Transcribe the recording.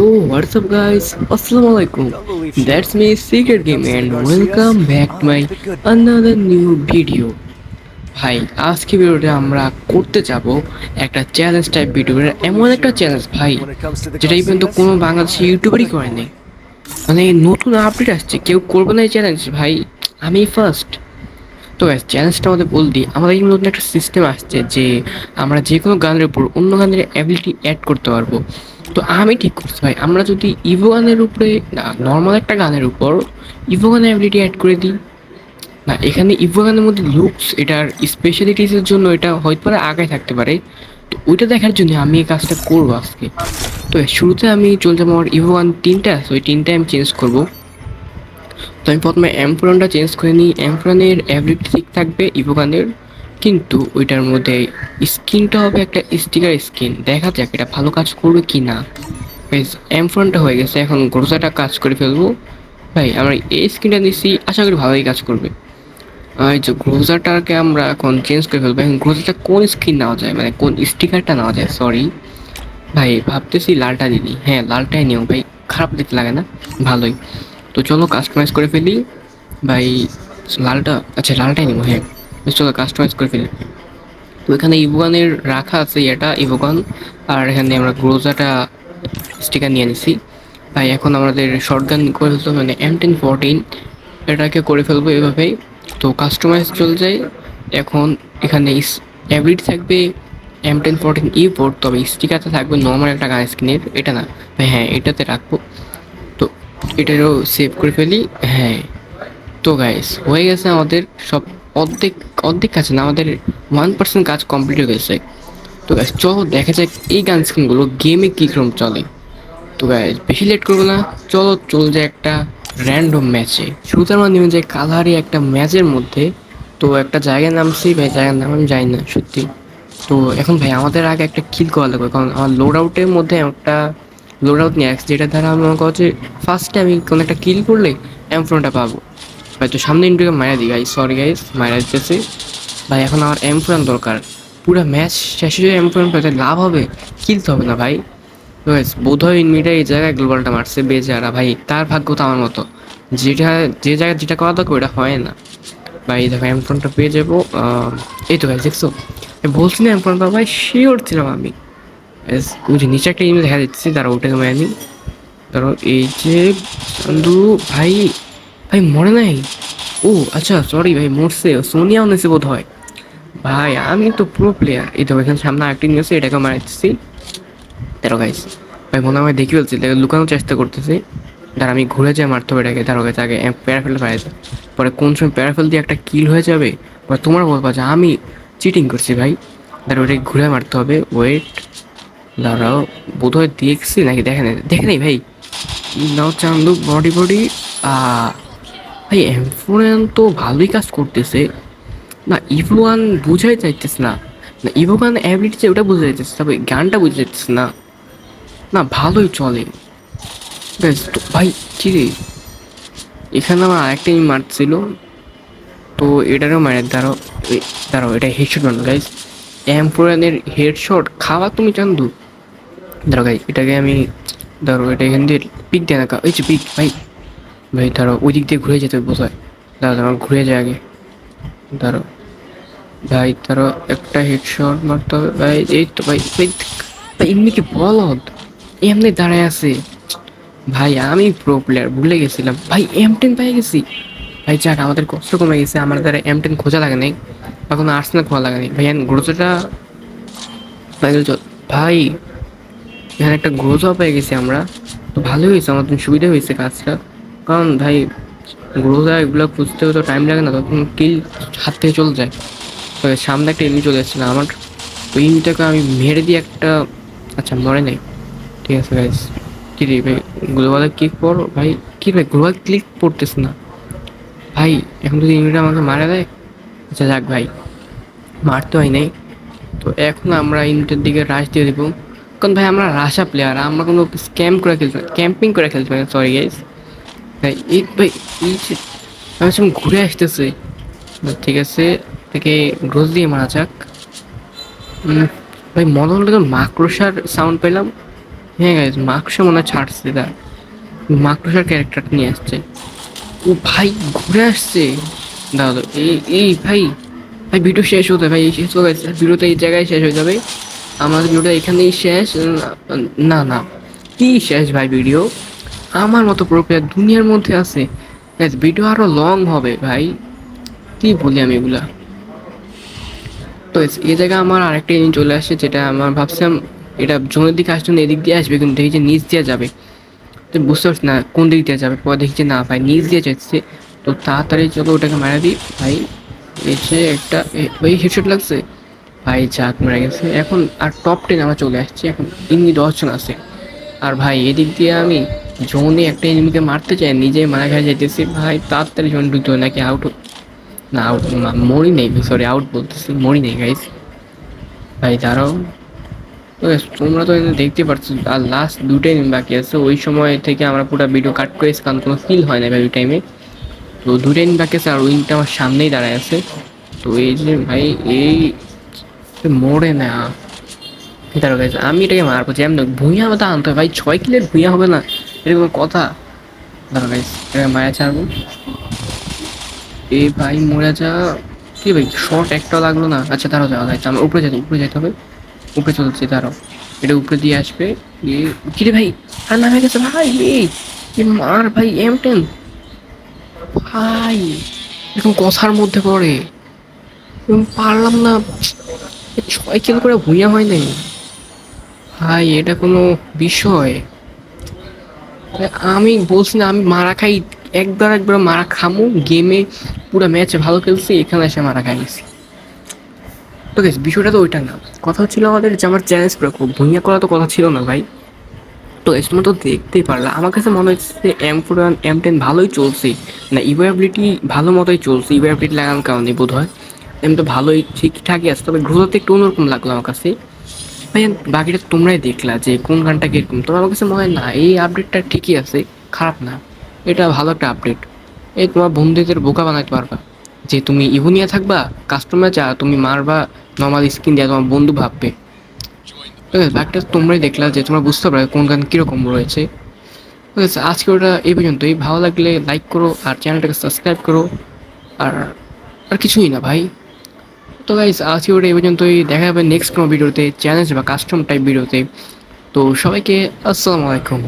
Oh, what's up, guys? Assalamu alaikum. That's me, Secret Game, and welcome back to my another new video. ভাই আজকে ভিডিওতে আমরা করতে যাব একটা চ্যালেঞ্জ টাইপ ভিডিও, এমন একটা চ্যালেঞ্জ ভাই যেটা এই পর্যন্ত কোনো বাংলাদেশি ইউটিউবারই করেনি। মানে নতুন আপডেট আসছে, কেউ করবে না এই চ্যালেঞ্জ ভাই, আমি ফার্স্ট। তো চ্যালেঞ্জটা আমাদের বল দিই, আমাদের এই নতুন একটা সিস্টেম আসছে যে আমরা যে কোনো গানের উপর অন্য গানের অ্যাবিলিটি অ্যাড করতে পারবো। তো আমি ঠিক করছি ভাই, আমরা যদি ইভো গানের উপরে না নর্মাল একটা গানের উপর ইভো গানের অ্যাবিলিটি অ্যাড করে দিই। না, এখানে ইভো গানের মধ্যে লুকস এটার স্পেশালিটিসের জন্য এটা হয়তো পারে আগে থাকতে পারে। তো ওইটা দেখার জন্য আমি এই কাজটা করবো আজকে। তো শুরুতে আমি চলে যাবো, আমার ইভো গান তিনটা আছে, ওই তিনটা আমি চেঞ্জ করবো। তো আমি প্রথমে এমফ্রনটা চেঞ্জ করে নিই। এমফ্রনের অ্যাবিলিটি ঠিক থাকবে ইভোগানের, কিন্তু ওইটার মধ্যে স্কিনটা হবে একটা স্টিকার স্কিন। দেখা যাক এটা ভালো কাজ করবে কি না। বেশ, এমফ্রনটা হয়ে গেছে, এখন গ্রোজাটা কাজ করে ফেলবো। ভাই আমরা এই স্কিনটা নিচ্ছি, আশা করি ভালোই কাজ করবে। এই যে গ্রোজাটাকে আমরা এখন চেঞ্জ করে ফেলবো। এখন গ্রোজাটা কোন স্কিন নেওয়া যায়, মানে কোন স্টিকারটা নেওয়া যায়, সরি ভাই ভাবতেছি লালটা দিদি, হ্যাঁ লালটাই নিও ভাই, খারাপ দেখতে লাগে না, ভালোই। তো চলো কাস্টমাইজ করে ফেলি ভাই। লালটা, আচ্ছা লালটাই নেবো, হ্যাঁ বেশ চলো কাস্টমাইজ করে ফেলি। তো এখানে ইভোগানের রাখা আছে এটা ইভোগান, আর এখানে আমরা গ্রোজাটা স্টিকার নিয়ে নিছি ভাই। এখন আমাদের শর্ট গান করে ফেলতে হবে, মানে M1014 এটাকে করে ফেলবো এভাবেই। তো কাস্টমাইজ চলে যায়। এখন এখানে অ্যাবিলিটি থাকবে M1014 E4, তবে স্টিকারটা থাকবে নর্মাল একটা গান স্ক্রিনের, এটা না ভাই, হ্যাঁ এটাতে রাখবো। তো এটারও সেভ করে ফেলি, হ্যাঁ। তো গাইস হয়ে গেছে আমাদের সব, অর্ধেক অর্ধেক কাজ না, আমাদের 1% কাজ কমপ্লিট হয়ে গেছে। তো গাইস চলো দেখা যাক এই গান স্ক্রিনগুলো গেমে কীরকম চলে। তো গাইস বেশি লেট করবো না, চলো চলে যায় একটা র্যান্ডম ম্যাচে। শুরুতে আমরা নেমে যাই কালারি একটা ম্যাচের মধ্যে। তো একটা জায়গায় নামছি ভাই, জায়গার নাম আমি জানি না সত্যি। তো এখন ভাই আমাদের আগে একটা কিল করা লাগবে, কারণ আমার লোড আউটের মধ্যে একটা লোড আউট নিয়ে আসছে, যেটা দ্বারা আমার কাছে ফার্স্টে আমি কোনো একটা কিল করলে এমফ্রনটা পাবো ভাই। তো সামনে ইন্টুকে মারা দিই গাইস, সরি গাইস মারা দিতেছি ভাই। এখন আমার এমফ্রন দরকার, পুরো ম্যাচ শেষে যদি এমফ্রন পেতে লাভ হবে, কিলতে হবে না ভাই। বোধ হয় ইনমিটা এই জায়গায় গ্লোবালটা মারছে বেচারা ভাই, তার ভাগ্য তো আমার মতো, যেটা যে জায়গায় যেটা করা দরকার ওটা হয় না ভাই। দেখো এমফ্রনটা পেয়ে যাবো, এই তো ভাই দেখছো, বলছি না এমফ্রনটা ভাই, শিওর ছিলাম আমি। ওই যে নিচে একটা ইমেজ দেখা দিচ্ছি, তারা ওটাকে মানি। ধরো এই যে চান্দু ভাই, ভাই মরে নাই। ও আচ্ছা সরি ভাই, মরছে, সোনিয়াও নেছে বোধ হয় ভাই। আমি তো প্রো প্লেয়ার। এই তো এখানে সামনে আরেকটি নিউজ, এটাকে মারতেছি। তেরো গাইস ভাই মনে হয় দেখি ফেলছি, লুকানোর চেষ্টা করতেছি। ধর আমি ঘুরে যাই মারতে হবে এটাকে, ধরো গাইস আগে প্যারাফেল পাইছে, পরে কোন সময় প্যারাফেল দিয়ে একটা কিল হয়ে যাবে, পরে তোমার বলবা যে আমি চিটিং করছি ভাই। ধরো ওটাকে ঘুরে মারতে হবে, ওয়েট দাঁড়াও, বোধ হয় দেখছি নাকি দেখে নেই, দেখে নেই ভাই। নাও চান্দু বডি বডি, ভাই এমফোরেন তো ভালোই কাজ করতেছে না, ইভোগান বুঝাই চাইতেছে না। না ইভোগান অ্যাবিলিটি ওটা বুঝে যাইতেছে, তবে গানটা বুঝে যাইতেছে না। না ভালোই চলে বেশ। তো ভাই কি রে, এখানে আমার আরেকটা মারছিল, তো এটারও মারে। দাঁড়াও দাঁড়াও, এটা হেডশট মারো গাইজ, এমফোরানের হেডশট খাওয়া তুমি চান্দু। ধরো গাই এটাকে আমি, ধরো এটা এখান দিয়ে পিক দেয় না, ওই যে পিক ভাই। ভাই ধরো ওই দিক দিয়ে ঘুরে যেতে বোঝায়, দাঁড়া ধরো ঘুরে যায় আগে। ধরো ভাই ধরো একটা হেডশট মারতে হবে ভাই, এই তো ভাই ভাই। ভাই এমনি কি বলদ, এমনি দাঁড়ায় আছে ভাই। আমি প্রো প্লেয়ার ভুলে গেছিলাম ভাই, M10 পেয়ে গেছি ভাই। যাক আমাদের কষ্ট কমে গেছে, আমার দ্বারা M10 খোঁজা লাগে নাই, এখন আর্সেনাল খোঁজা লাগে নাই ভাই। গ্রোজোটা ভাই, এখানে একটা গ্রোজাও পেয়ে গেছি আমরা। তো ভালোই হয়েছে, আমাদের সুবিধা হয়েছে কাজটা, কারণ ভাই গ্রোজা এগুলো খুঁজতেও তো টাইম লাগে না, তখন কিল হাত থেকে চলে যায়। তো সামনে একটা এমনি চলে এসেছিলো আমার, ওই এমনিটাকে আমি মেরে দিই একটা, আচ্ছা মরে নাই, ঠিক আছে গাইজ। কী রে ভাই, গ্লোবালে ক্লিক পর ভাই, কী ভাই গ্লোবাল ক্লিক পড়তেছে না ভাই। এখন যদি এমনিটা আমাকে মারা দেয়, আচ্ছা যাক ভাই মারতে হয় নাই। তো এখন আমরা ইন্টার দিকে রাশ দিয়ে দেবো, কারণ ভাই আমরা রাশা প্লেয়ার, আমরা কোনো স্ক্যাম করে খেলতে পারি, ক্যাম্পিং করে খেলতে পারি, সরি গাইস ভাই। এই ভাই এই যে আমার সঙ্গে ঘুরে আসতেছে, ঠিক আছে থেকে গ্রোজ দিয়ে মারা যাক। ভাই মনে হলো তো মাকড়সার সাউন্ড পেলাম, হ্যাঁ গাইস, মাকড়সা মনে হয় ছাড়ছে তার, মাকড়সার ক্যারেক্টার নিয়ে আসছে। ও ভাই, ঘুরে আসছে। দাদা এই এই ভাই, ভাই ভিডিও শেষ হতে, ভাই এই শেষ হয়ে গেছে, ভিডিওটা এই জায়গায় শেষ হয়ে যাবে। আমাদের ভিডিওটা এখানেই শেষ। না না, কি শেষ ভাই ভিডিও? আমার মতো প্রক্রিয়া দুনিয়ার মধ্যে আছে? ভিডিও আরো লং হবে ভাই, কি বলি আমি এগুলা। তো এই জায়গায় আমার আরেকটা জিনিস চলে আসছে, যেটা আমার ভাবছিলাম এটা জোনের দিকে আসছে না, এদিক দিয়ে আসবে, কিন্তু দেখি যে নিচ দিয়ে যাবে। তো বুঝতে পারছি না কোন দিক দিয়ে যাবে, পরে দেখি যে না ভাই নিচ দিয়ে যাচ্ছে। তো তাড়াতাড়ি চলো ওটাকে মারা দিই ভাই। এই যে একটা ওই হেডশট লাগছে ভাই, জাত মারা গেছে। এখন আর টপ 10 আমরা চলে আসছি, এখন এমনি 10 জন আছে। আর ভাই এদিক দিয়ে আমি জোনে একটা এনিমিকে মারতে চাই, নিজে মারা খেয়ে যেতেছি ভাই, তাড়াতাড়ি জোন ঢুকতে হবে নাকি আউট। না আউট না, মরি নেই, সরি আউট বলতেছি, মরি নেই গাইস। ভাই দাঁড়াও। তো তোমরা তো দেখতে পাচ্ছ আর লাস্ট দুটাই বাকি আছে, ওই সময় থেকে আমরা পুরো ভিডিও কাট করেছি কারণ কোনো ফিল হয় না ভাই ওই টাইমে। তো দুটাই বাকি আছে আর উইংটা আমার সামনেই দাঁড়ায় আছে। তো এই যে ভাই এই মোড়ে না, দাঁড়ো গাইস, আমি এটাকে মারবো যেমন ভুঁইয়া মতো আনতে হবে ভাই, 6 কিলের ভুঁইয়া হবে না, এরকম কথা। দাঁড়ো গাইস, এটাকে মায়া ছাড়বো। এ ভাই মরে যা। কি ভাই শর্ট একটাও লাগলো না। আচ্ছা দাঁড়াও যাওয়া গাইস, আমার উপরে যেতে, উপরে যেতে হবে। উপরে চলছে, দাঁড়াও, এটা উপরে দিয়ে আসবে। এ কিরে ভাই, আর নামে গেছে ভাই। এই মার ভাই M10 ভাই, এরকম কথার মধ্যে পড়ে পারলাম না। 6 কিল করে ভুইয়া হয় নাই ভাই, এটা কোনো বিষয়? আমি বলছি না আমি মারা খাই, একবার একবার মারা খামু গেমে, পুরো ম্যাচে ভালো খেলছি, এখানে এসে মারা খাই গেছি। তো গেছ বিষয়টা তো ওইটা না, কথা হচ্ছিল আমাদের যে আমার চ্যালেঞ্জ করে খুব ভুইয়া করা তো কথা ছিল না ভাই। তো তোমরা তো দেখতেই পারলা, আমার কাছে মনে হচ্ছে M4 M10 ভালোই চলছে, না ইভোয়াবিলিটি ভালো মতোই চলছে, ইভোয়াবিলিটি লাগানোর কারণে বোধ হয়। এম তো ভালোই ঠিকঠাকই আছে, তবে গ্রোথতে একটু অন্যরকম লাগলো আমার কাছে। ভাই বাকিটা তোমরাই দেখলা যে কোন গানটা কিরকম, তোমার আমার কাছে মনে হয় না এই আপডেটটা ঠিকই আছে, খারাপ না, এটা ভালো একটা আপডেট। এই তোমার বন্ধুদের বোকা বানাইতে পারবা, যে তুমি ইভুনিয়া থাকবা, কাস্টমার যা তুমি মারবা, নর্মাল স্কিন দিয়ে তোমার বন্ধু ভাববে। ঠিক আছে, বাকিটা তোমরাই দেখলা যে তোমরা বুঝতে পারবে কোন গান কীরকম রয়েছে। ঠিক আছে, আজকে ওটা এই পর্যন্তই, ভালো লাগলে লাইক করো আর চ্যানেলটাকে সাবস্ক্রাইব করো। আর আর কিছুই না ভাই। তো গাইস আজকে ওটা এই পর্যন্তই, দেখা যাবে নেক্সট কোনো ভিডিওতে, চ্যালেঞ্জ বা কাস্টম টাইপ ভিডিওতে। তো সবাইকে আসসালামু আলাইকুম।